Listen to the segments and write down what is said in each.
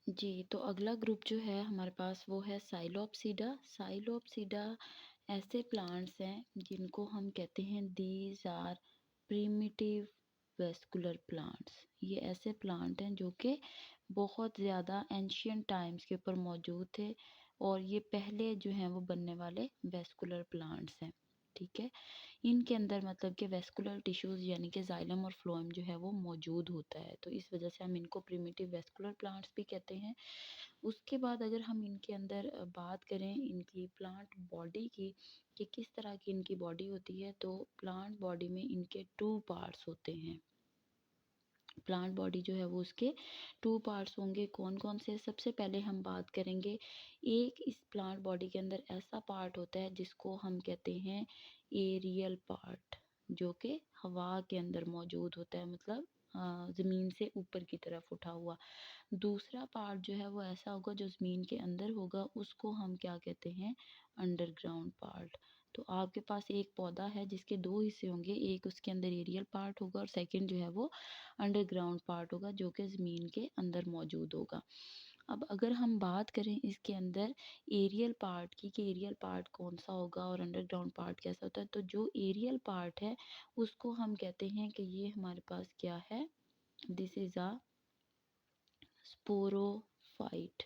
जी, तो अगला ग्रुप जो है हमारे पास वो है साइलोप्सिडा। साइलोप्सिडा ऐसे प्लांट्स हैं जिनको हम कहते हैं these are primitive vascular plants. ये ऐसे प्लांट हैं जो कि बहुत ज़्यादा एंशियंट टाइम्स के ऊपर मौजूद थे और ये पहले जो हैं वो बनने वाले वेस्कुलर प्लांट्स हैं। ठीक है, इनके अंदर मतलब कि वेस्कुलर टिश्यूज़ यानी कि जाइलम और फ्लोएम जो है वो मौजूद होता है, तो इस वजह से हम इनको प्रिमिटिव वेस्कुलर प्लांट्स भी कहते हैं। उसके बाद अगर हम इनके अंदर बात करें इनकी प्लांट बॉडी की कि किस तरह की इनकी बॉडी होती है, तो प्लांट बॉडी में इनके 2 पार्ट्स होते हैं। प्लांट बॉडी जो है वो उसके 2 पार्ट्स होंगे। कौन कौन से? सबसे पहले हम बात करेंगे, एक इस प्लांट बॉडी के अंदर ऐसा पार्ट होता है जिसको हम कहते हैं एरियल पार्ट, जो कि हवा के अंदर मौजूद होता है, मतलब ज़मीन से ऊपर की तरफ उठा हुआ। दूसरा पार्ट जो है वो ऐसा होगा जो ज़मीन के अंदर होगा, उसको हम क्या कहते हैं? Underground part. तो आपके पास एक पौधा है जिसके 2 हिस्से होंगे, एक उसके अंदर एरियल पार्ट होगा और सेकंड जो है वो अंडरग्राउंड पार्ट होगा जो कि ज़मीन के अंदर मौजूद होगा। अब अगर हम बात करें इसके अंदर एरियल पार्ट की कि एरियल पार्ट कौन-सा होगा और अंडरग्राउंड पार्ट कैसा होता है, तो जो एरियल पार्ट है उसको हम कहते हैं कि ये हमारे पास क्या है? This is a sporophyte.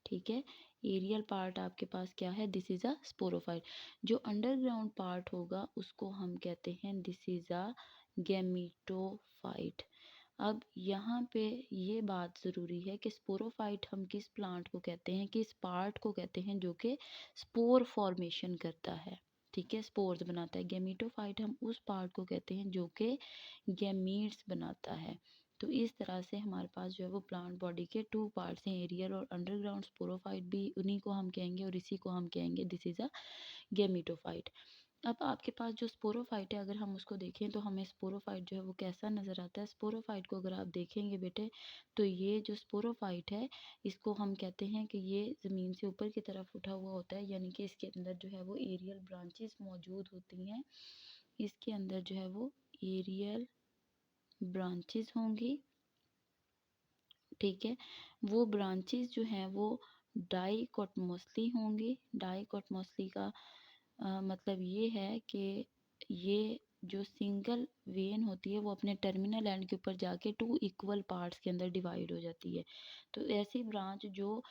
ठीक है, एरियल पार्ट आपके पास क्या है? This is a sporophyte. जो अंडरग्राउंड पार्ट होगा उसको हम कहते हैं दिस इज़ अ गैमीटोफाइट। अब यहाँ पे ये बात ज़रूरी है कि स्पोरोफाइट हम किस प्लांट को कहते हैं, किस पार्ट को कहते हैं जो कि स्पोर फॉर्मेशन करता है। ठीक है, स्पोर्स बनाता है। गैमीटोफाइट हम उस पार्ट को कहते हैं जो कि गैमीट्स बनाता है। तो इस तरह से हमारे पास जो है वो प्लांट बॉडी के 2 पार्ट्स हैं, एरियल और अंडरग्राउंड। स्पोरोफाइट भी उन्हीं को हम कहेंगे और इसी को हम कहेंगे दिस इज़ अ गैमीटोफाइट। अब आपके पास जो स्पोरोफाइट है अगर हम उसको देखें तो हमें स्पोरोफाइट जो है वो कैसा नज़र आता है? स्पोरोफाइट को अगर आप देखेंगे बेटे, तो ये जो स्पोरोफाइट है इसको हम कहते हैं कि ये ज़मीन से ऊपर की तरफ उठा हुआ होता है, यानी कि इसके अंदर जो है वो एरियल ब्रांचेस मौजूद होती हैं। इसके अंदर जो है वो एरियल ब्रांचेस होंगी। ठीक है, वो ब्रांचेस जो हैं वो डाइकोटमोस्ली होंगी। डाइकोटमोस्ली का मतलब ये है कि ये जो सिंगल वेन होती है वो अपने टर्मिनल एंड के ऊपर जाके 2 इक्वल पार्ट्स के अंदर डिवाइड हो जाती है। तो ऐसी ब्रांच जो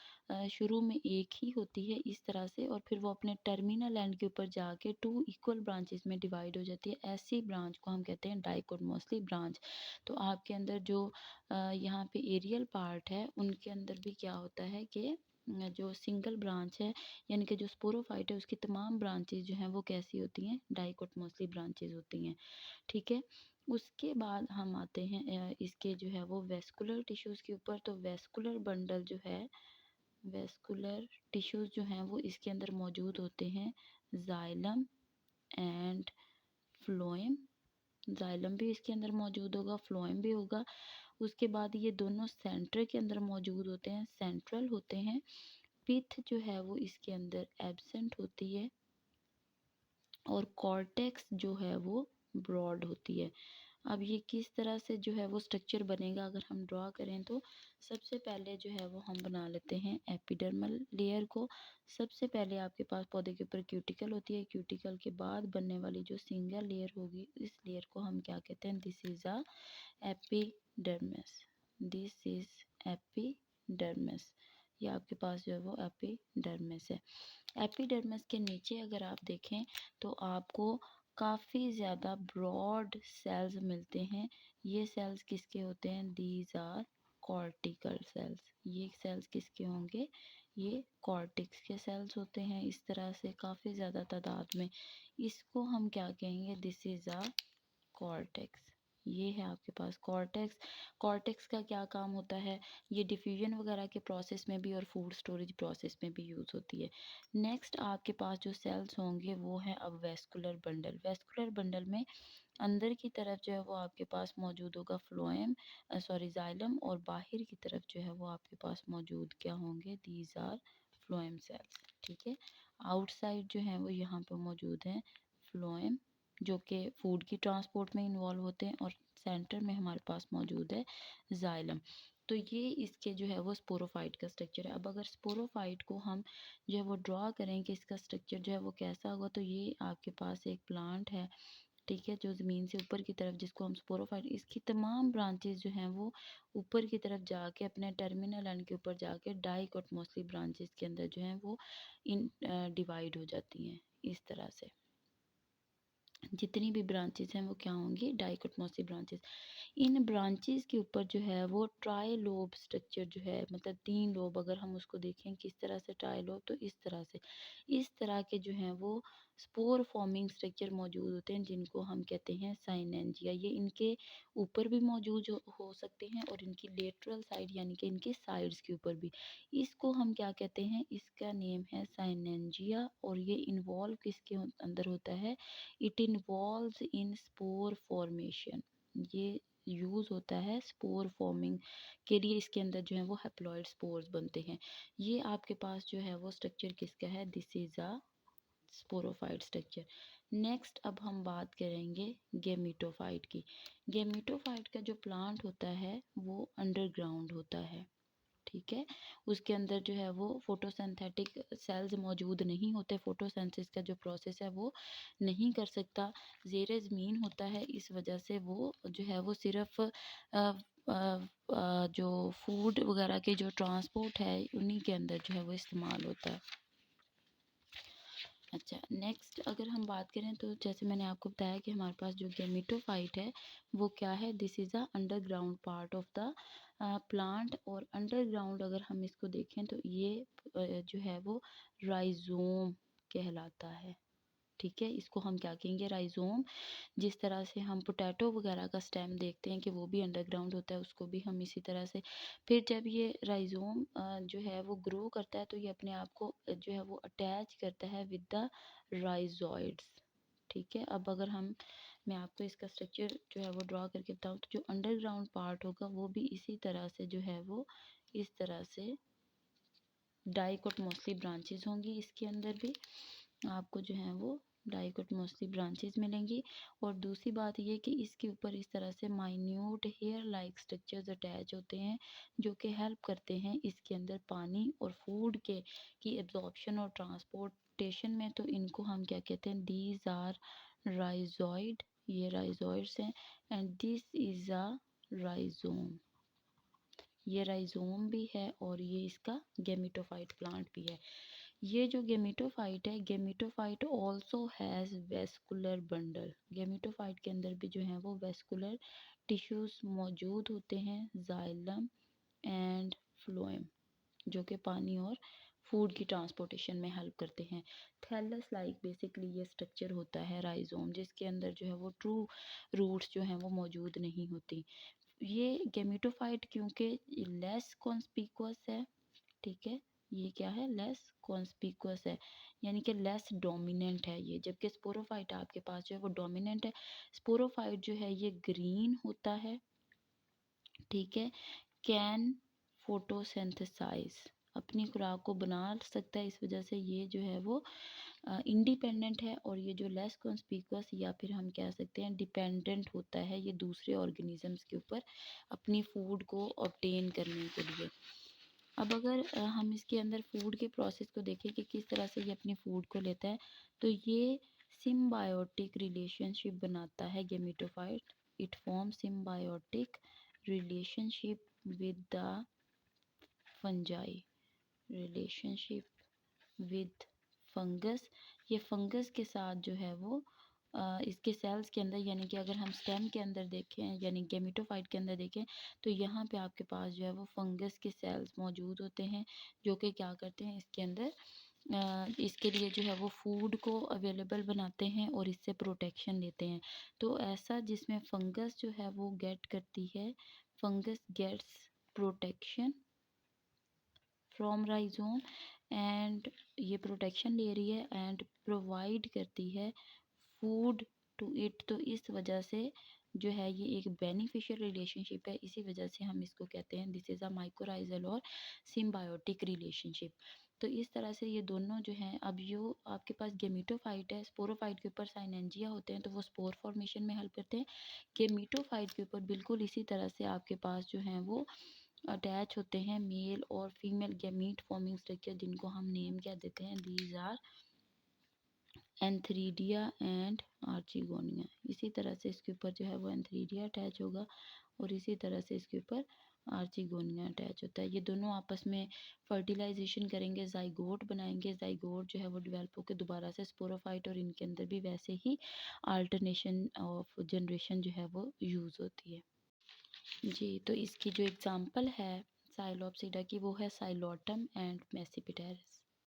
शुरू में एक ही होती है इस तरह से और फिर वो अपने टर्मिनल एंड के ऊपर जाके 2 इक्वल ब्रांचेस में डिवाइड हो जाती है, ऐसी ब्रांच को हम कहते हैं डाइकोटमोस्ली ब्रांच। तो आपके अंदर जो यहाँ पे एरियल पार्ट है उनके अंदर भी क्या होता है कि जो सिंगल ब्रांच है यानी कि जो स्पोरोफाइट है उसकी तमाम ब्रांचेस जो हैं वो कैसी होती हैं? डाइकोटमोस्ली ब्रांचेस होती हैं। ठीक है, उसके बाद हम आते हैं इसके जो है वो वेस्कुलर टिश्यूज़ के ऊपर। तो वेस्कुलर बंडल जो है, वेस्कुलर टिश्यूज़ जो हैं वो इसके अंदर मौजूद होते हैं, जाइलम एंड फ्लोएम। जाइलम भी इसके अंदर मौजूद होगा, फ्लोएम भी होगा। उसके बाद ये दोनों सेंटर के अंदर मौजूद होते हैं, सेंट्रल होते हैं। पिथ जो है वो इसके अंदर एब्सेंट होती है और कॉर्टेक्स जो है वो ब्रॉड होती है। अब ये किस तरह से जो है वो स्ट्रक्चर बनेगा अगर हम ड्रा करें, तो सबसे पहले जो है वो हम बना लेते हैं एपिडर्मल लेयर को। सबसे पहले आपके पास पौधे के ऊपर क्यूटिकल होती है, क्यूटिकल के बाद बनने वाली जो सिंगल लेयर होगी इस लेयर को हम क्या कहते हैं? This is a epidermis. This is epidermis. ये आपके पास जो है वो एपिडर्मिस है। एपिडर्मिस के नीचे अगर आप देखें तो आपको काफ़ी ज़्यादा ब्रॉड सेल्स मिलते हैं। ये सेल्स किसके होते हैं? These are cortical cells. ये सेल्स किसके होंगे? ये कॉर्टिक्स के सेल्स होते हैं, इस तरह से काफ़ी ज़्यादा तादाद में। इसको हम क्या कहेंगे? This is a cortex. ये है आपके पास कॉर्टेक्स। कॉर्टेक्स का क्या काम होता है? ये डिफ्यूजन वगैरह के प्रोसेस में भी और फूड स्टोरेज प्रोसेस में भी यूज़ होती है। नेक्स्ट आपके पास जो सेल्स होंगे वो है अब वेस्कुलर बंडल। वेस्कुलर बंडल में अंदर की तरफ जो है वो आपके पास मौजूद होगा फ्लोएम जाइलम, और बाहर की तरफ जो है वो आपके पास मौजूद क्या होंगे? These are phloem cells. ठीक है, आउटसाइड जो है वो यहाँ पे मौजूद हैं फ्लोएम जो कि फूड की ट्रांसपोर्ट में इन्वॉल्व होते हैं, और सेंटर में हमारे पास मौजूद है जाइलम। तो ये इसके जो है वो स्पोरोफाइट का स्ट्रक्चर है। अब अगर स्पोरोफाइट को हम जो है वो ड्रॉ करें कि इसका स्ट्रक्चर जो है वो कैसा होगा, तो ये आपके पास एक प्लांट है, ठीक है, जो ज़मीन से ऊपर की तरफ, जिसको हम स्पोरोफाइट, इसकी तमाम ब्रांचेस जो हैं वो ऊपर की तरफ जाके अपने टर्मिनल एंड के ऊपर जाके डाइकोटमोस्टली ब्रांचेस के अंदर जो हैं वो इन डिवाइड हो जाती हैं। इस तरह से जितनी भी ब्रांचेस हैं वो क्या होंगी, डाइकोटमोस्टली ब्रांचेस। इन ब्रांचेस के ऊपर जो है वो ट्राइलोब स्ट्रक्चर जो है, मतलब 3 लोब, अगर हम उसको देखें किस तरह से ट्राइलोब, तो इस तरह से, इस तरह के जो हैं वो स्पोर फॉर्मिंग स्ट्रक्चर मौजूद होते हैं, जिनको हम कहते हैं साइनेंजिया। ये इनके ऊपर भी मौजूद हो सकते हैं और इनकी लेटरल साइड यानी कि इनके साइड्स के ऊपर भी। इसको हम क्या कहते हैं, इसका नेम है साइनेंजिया। और ये इन्वॉल्व किसके अंदर होता है, it involves in spore formation. ये यूज़ होता है स्पोर फॉर्मिंग के लिए। इसके अंदर जो है वो हैप्लॉइड स्पोर्स बनते हैं। ये आपके पास जो है वो स्ट्रक्चर किसका है, this is a sporophyte structure. Next अब हम बात करेंगे गेमिटोफाइट की। गेमिटोफाइट का जो प्लांट होता है वो अंडरग्राउंड होता है, ठीक है। उसके अंदर जो है वो फोटोसिंथेटिक सेल्स मौजूद नहीं होते, फोटोसिंथेसिस का जो प्रोसेस है वो नहीं कर सकता, ज़ेरे ज़मीन होता है। इस वजह से वो जो है वो सिर्फ जो फूड वगैरह के जो ट्रांसपोर्ट है उन्हीं के अंदर जो है वो इस्तेमाल होता है। अच्छा, नेक्स्ट अगर हम बात करें तो जैसे मैंने आपको बताया कि हमारे पास जो गेमिटोफाइट है वो क्या है, this is a underground part of the plant. और अंडरग्राउंड अगर हम इसको देखें तो ये जो है वो राइजोम कहलाता है, ठीक है। इसको हम क्या कहेंगे, राइजोम। जिस तरह से हम पोटैटो वगैरह का स्टेम देखते हैं कि वो भी अंडरग्राउंड होता है, उसको भी हम इसी तरह से, फिर जब ये राइजोम जो है वो ग्रो करता है तो ये अपने आप को जो है वो अटैच करता है विद द राइजोइड्स, ठीक है। अब अगर मैं आपको इसका स्ट्रक्चर जो है वो ड्रॉ करके बताऊँ तो जो अंडरग्राउंड पार्ट होगा वो भी इसी तरह से जो है वो इस तरह से डाइकोटमोस्टली ब्रांचेस होंगी। इसके अंदर भी आपको जो है वो डाइकोटमोस्टली ब्रांचेस मिलेंगी। और दूसरी बात ये कि इसके ऊपर इस तरह से minute hair like structures attach होते हैं, जो कि हेल्प करते हैं इसके अंदर पानी और फूड की एब्जॉर्प्शन और ट्रांसपोर्टेशन में। तो इनको हम क्या कहते हैं, दीज आर राइजोइड, ये राइजोइड्स हैं। And this is a rhizome, ये राइजोम भी है और ये इसका गेमिटोफाइट प्लांट भी है। ये जो गेमिटोफाइट है, gametophyte also has vascular bundle. Gametophyte के अंदर भी जो है वो वेस्कुलर टिश्यूज मौजूद होते हैं, जाइलम एंड फ्लोएम, जो कि पानी और फूड की ट्रांसपोर्टेशन में हेल्प करते हैं। थैलस लाइक बेसिकली ये स्ट्रक्चर होता है राइजोम, जिसके अंदर जो है वो ट्रू रूट्स जो हैं वो मौजूद नहीं होती। ये गेमिटोफाइट क्योंकि लेस कॉन्स्पिकुअस है, ठीक है, ये क्या है, लेस कॉन्स्पिकुअस है, यानी कि लेस डोमिनेंट है ये, जबकि स्पोरोफाइट आपके पास जो है वो डोमिनेंट है। स्पोरोफाइट जो है ये ग्रीन होता है, ठीक है, कैन फोटोसिंथेसाइज, अपनी खुराक को बना सकता है, इस वजह से ये जो है वो इंडिपेंडेंट है। और ये जो लेस कॉन्स्पिकुअस या फिर हम कह सकते हैं डिपेंडेंट होता है, ये दूसरे ऑर्गेनिजम्स के ऊपर अपनी फूड को ऑब्टेन करने के लिए। अब अगर हम इसके अंदर फूड के प्रोसेस को देखें कि किस तरह से ये अपनी फूड को लेता है, तो ये सिम्बायोटिक रिलेशनशिप बनाता है gametophyte. It form symbiotic relationship with the fungi, relationship with fungus. ये फंगस के साथ जो है वो इसके सेल्स के अंदर, यानी कि अगर हम स्टेम के अंदर देखें यानी गेमिटोफाइट के अंदर देखें तो यहाँ पे आपके पास जो है वो फंगस के सेल्स मौजूद होते हैं, जो कि क्या करते हैं इसके अंदर इसके लिए जो है वो फूड को अवेलेबल बनाते हैं और इससे प्रोटेक्शन लेते हैं। तो ऐसा जिसमें फंगस जो है वो गेट करती है, fungus gets protection from rhizome, and ये प्रोटेक्शन ले रही है एंड प्रोवाइड करती है फूड टू इट। तो इस वजह से जो है ये एक बेनिफिशियल रिलेशनशिप है, इसी वजह से हम इसको कहते हैं दिस इज़ अ माइकोराइजल और सिम्बायोटिक रिलेशनशिप। तो इस तरह से ये दोनों जो हैं, अब यो आपके पास गेमिटोफाइट है, स्पोरोफाइट के ऊपर साइनेंजिया होते हैं तो वो स्पोर फॉर्मेशन में हेल्प करते हैं। गेमिटोफाइट के ऊपर बिल्कुल इसी तरह से आपके पास जो हैं वो अटैच होते हैं मेल और फीमेल गैमीट फॉर्मिंग स्ट्रक्चर, जिनको हम नेम क्या देते हैं, these are antheridia and archegonia. इसी तरह से इसके ऊपर जो है वो एंथ्रीडिया अटैच होगा और इसी तरह से इसके ऊपर आर्चिगोनिया अटैच होता है। ये दोनों आपस में फर्टिलाइजेशन करेंगे, जाइगोट बनाएंगे, जाइगोट जो है वो डेवलप होकर दोबारा से स्पोरोफाइट, और इनके अंदर भी वैसे ही अल्टरनेशन ऑफ जनरेशन जो है वो यूज़ होती है। जी, तो इसकी जो एग्जांपल है साइलोप्सिडा की वो है साइलोटम एंड मेसिपिटेरस।